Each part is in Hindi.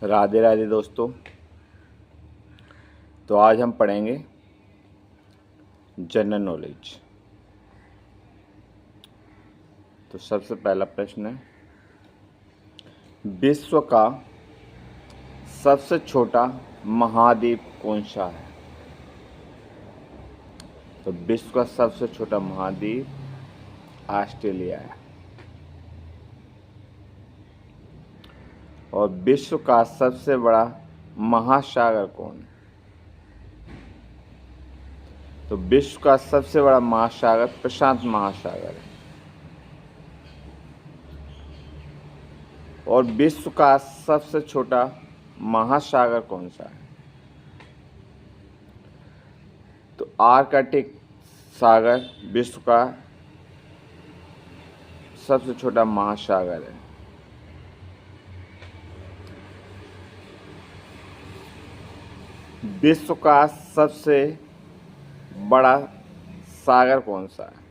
राधे राधे दोस्तों। तो आज हम पढ़ेंगे जनरल नॉलेज। तो सबसे पहला प्रश्न है, विश्व का सबसे छोटा महाद्वीप कौन सा है? तो विश्व का सबसे छोटा महाद्वीप ऑस्ट्रेलिया है। और विश्व का सबसे बड़ा महासागर कौन है? तो विश्व का सबसे बड़ा महासागर प्रशांत महासागर है। और विश्व का सबसे छोटा महासागर कौन सा है? तो आर्कटिक सागर विश्व का सबसे छोटा महासागर है। विश्व का सबसे बड़ा सागर कौन सा है?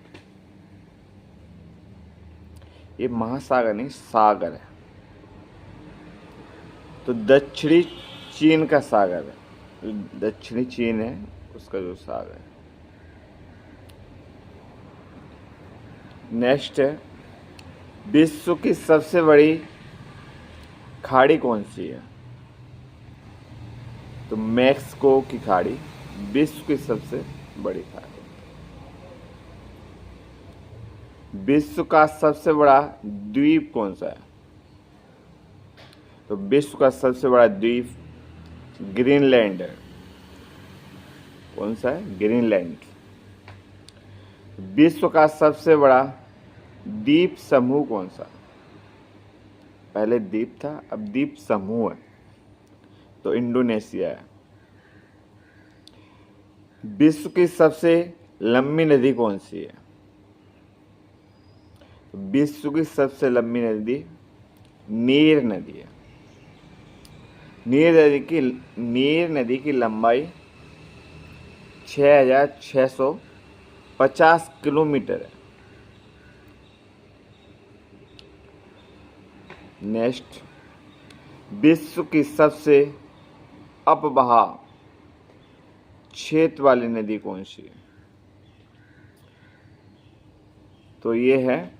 ये महासागर नहीं, सागर है। तो दक्षिणी चीन का सागर है। दक्षिणी चीन है उसका जो सागर है। नेक्स्ट है, विश्व की सबसे बड़ी खाड़ी कौन सी है? तो मैक्सिको की खाड़ी विश्व की सबसे बड़ी खाड़ी। विश्व का सबसे बड़ा द्वीप कौन सा है? तो विश्व का सबसे बड़ा द्वीप ग्रीनलैंड है। कौन सा है? ग्रीनलैंड। विश्व का सबसे बड़ा द्वीप समूह कौन सा? पहले द्वीप था, अब द्वीप समूह है, तो इंडोनेशिया है। विश्व की सबसे लंबी नदी कौन सी है? विश्व की सबसे लंबी नदी नीर नदी है। नीर नदी की लंबाई 6,650 किलोमीटर है। नेक्स्ट, विश्व की सबसे अपवहा क्षेत्र वाली नदी कौन सी है? तो ये है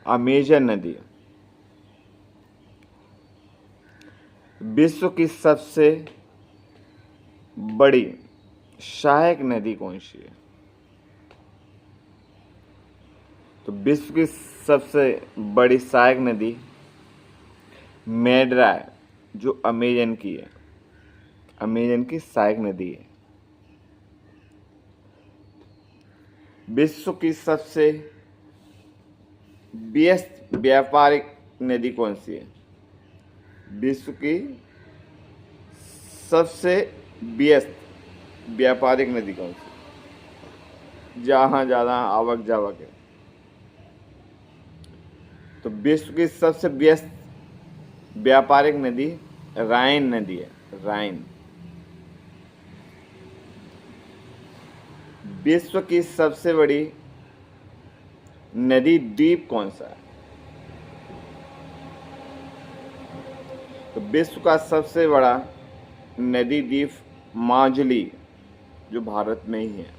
अमेजन नदी। विश्व की सबसे बड़ी सहायक नदी कौन सी है? तो विश्व की सबसे बड़ी सहायक नदी मेड्रा है, जो अमेजन की है। अमेजन की सहायक नदी है। विश्व की सबसे व्यस्त व्यापारिक नदी कौन सी है? विश्व की सबसे व्यस्त व्यापारिक नदी कौन सी, जहां ज्यादा आवक जावक है? तो विश्व की सबसे व्यस्त व्यापारिक नदी राइन नदी है। राइन। विश्व की सबसे बड़ी नदी द्वीप कौन सा है? तो विश्व का सबसे बड़ा नदी द्वीप माजुली, जो भारत में ही है।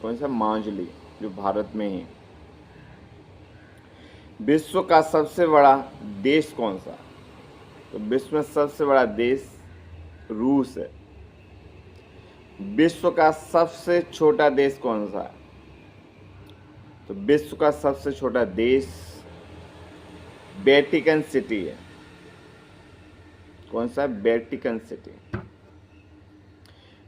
कौन सा? माजुली, जो भारत में ही। विश्व का सबसे बड़ा देश कौन सा? तो विश्व में सबसे बड़ा देश रूस है। विश्व का सबसे छोटा देश कौन सा है? तो विश्व का सबसे छोटा देश वेटिकन सिटी है। कौन सा? Vatican city.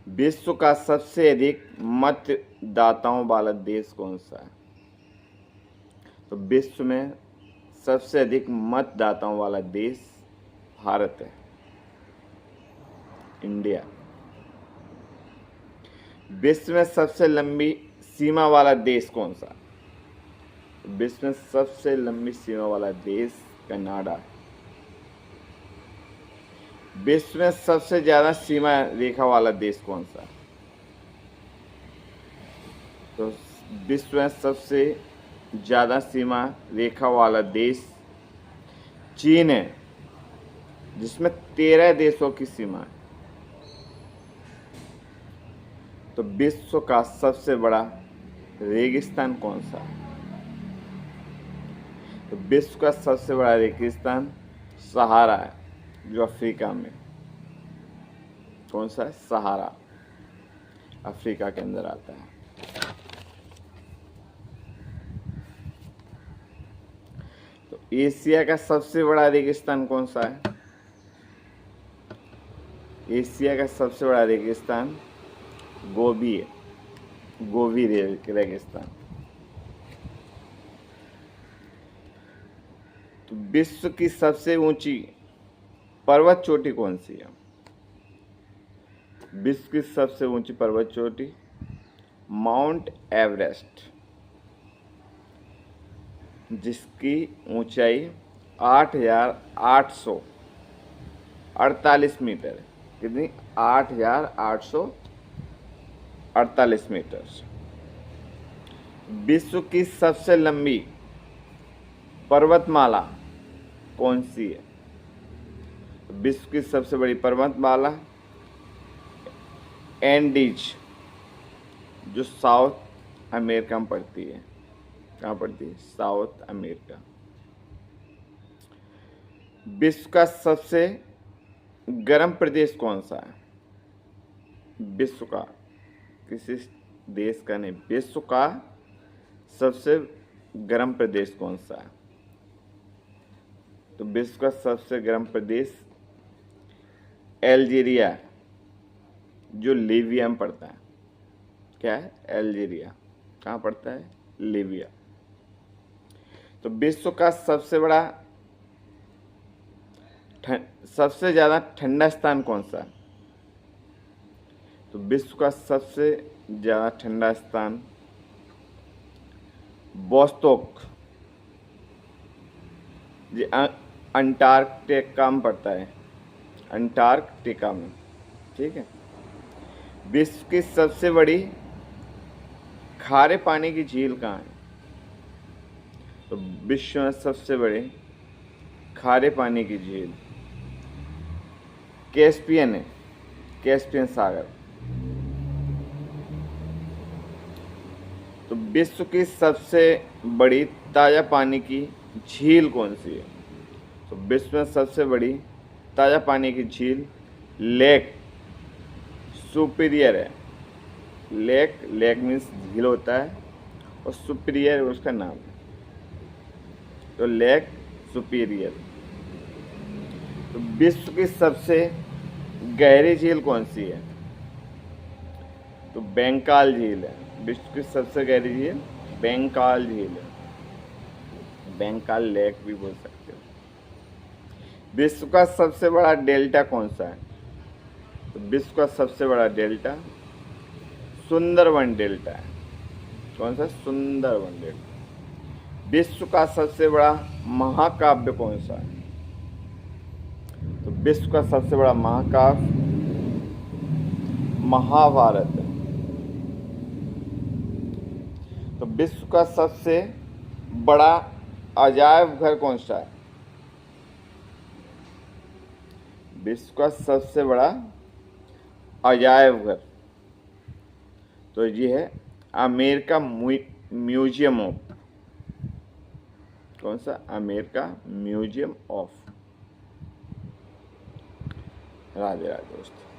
विश्व का सबसे अधिक मतदाताओं वाला देश कौन सा है? तो विश्व में सबसे अधिक मतदाताओं वाला देश भारत है, इंडिया। विश्व में सबसे लंबी सीमा वाला देश कौन सा? विश्व में सबसे लंबी सीमा वाला देश कनाडा है। विश्व में सबसे ज्यादा सीमा रेखा वाला देश कौन सा? तो विश्व में सबसे ज्यादा सीमा रेखा वाला देश चीन है। जिसमें 13 देशों की सीमा है। तो विश्व का सबसे बड़ा रेगिस्तान कौन सा है? तो विश्व का सबसे बड़ा रेगिस्तान सहारा है, जो अफ्रीका में। कौन सा है? सहारा, अफ्रीका के अंदर आता है। तो एशिया का सबसे बड़ा रेगिस्तान कौन सा है? एशिया का सबसे बड़ा रेगिस्तान गोबी है, गोबी रेगिस्तान। तो विश्व की सबसे ऊंची पर्वत चोटी कौन सी है? विश्व की सबसे ऊंची पर्वत चोटी माउंट एवरेस्ट, जिसकी ऊंचाई 8,848 मीटर है। कितनी? 8,848 मीटर। विश्व की सबसे लंबी पर्वतमाला कौन सी है? विश्व की सबसे बड़ी पर्वतमाला एंडीज, जो साउथ अमेरिका में पड़ती है। कहाँ पड़ती है? South America. विश्व का सबसे गर्म प्रदेश कौन सा है? विश्व का, किसी देश का नहीं, विश्व का सबसे गर्म प्रदेश कौन सा है? तो विश्व का सबसे गर्म प्रदेश अल्जीरिया है, जो लीबिया में पड़ता है। क्या है? अल्जीरिया। कहाँ पड़ता है? लीबिया। तो विश्व का सबसे ज़्यादा ठंडा स्थान कौन सा है? तो विश्व का सबसे ज़्यादा ठंडा स्थान वोस्तोक, ये अंटार्कटिका में पड़ता है, अंटार्कटिका में। ठीक है। विश्व की सबसे बड़ी खारे पानी की झील कहाँ है? तो विश्व में सबसे बड़ी खारे पानी की झील कैस्पियन है, कैस्पियन सागर। तो विश्व की सबसे बड़ी ताज़ा पानी की झील कौन सी है? तो विश्व में सबसे बड़ी ताज़ा पानी की झील लेक सुपीरियर है। लेक मीन्स झील होता है, और सुपीरियर उसका नाम है। तो लेक सुपीरियर। तो विश्व की सबसे गहरी झील कौन सी है? तो बैंकाल झील है। विश्व की सबसे गहरी झील बैंकाल झील है, बैंकाल लेक भी बोल सकते हो। विश्व का सबसे बड़ा डेल्टा कौन सा है? तो विश्व का सबसे बड़ा डेल्टा सुंदरवन डेल्टा है। कौन सा? सुंदरवन डेल्टा। विश्व का सबसे बड़ा महाकाव्य कौन सा है? तो विश्व का सबसे बड़ा महाकाव्य महाभारत है। तो विश्व का सबसे बड़ा अजायब घर कौन सा है? विश्व का सबसे बड़ा अजायब घर, तो ये है अमेरिका म्यूजियम ऑफ। कौन सा? America museum of. Radhe Radhe दोस्तों।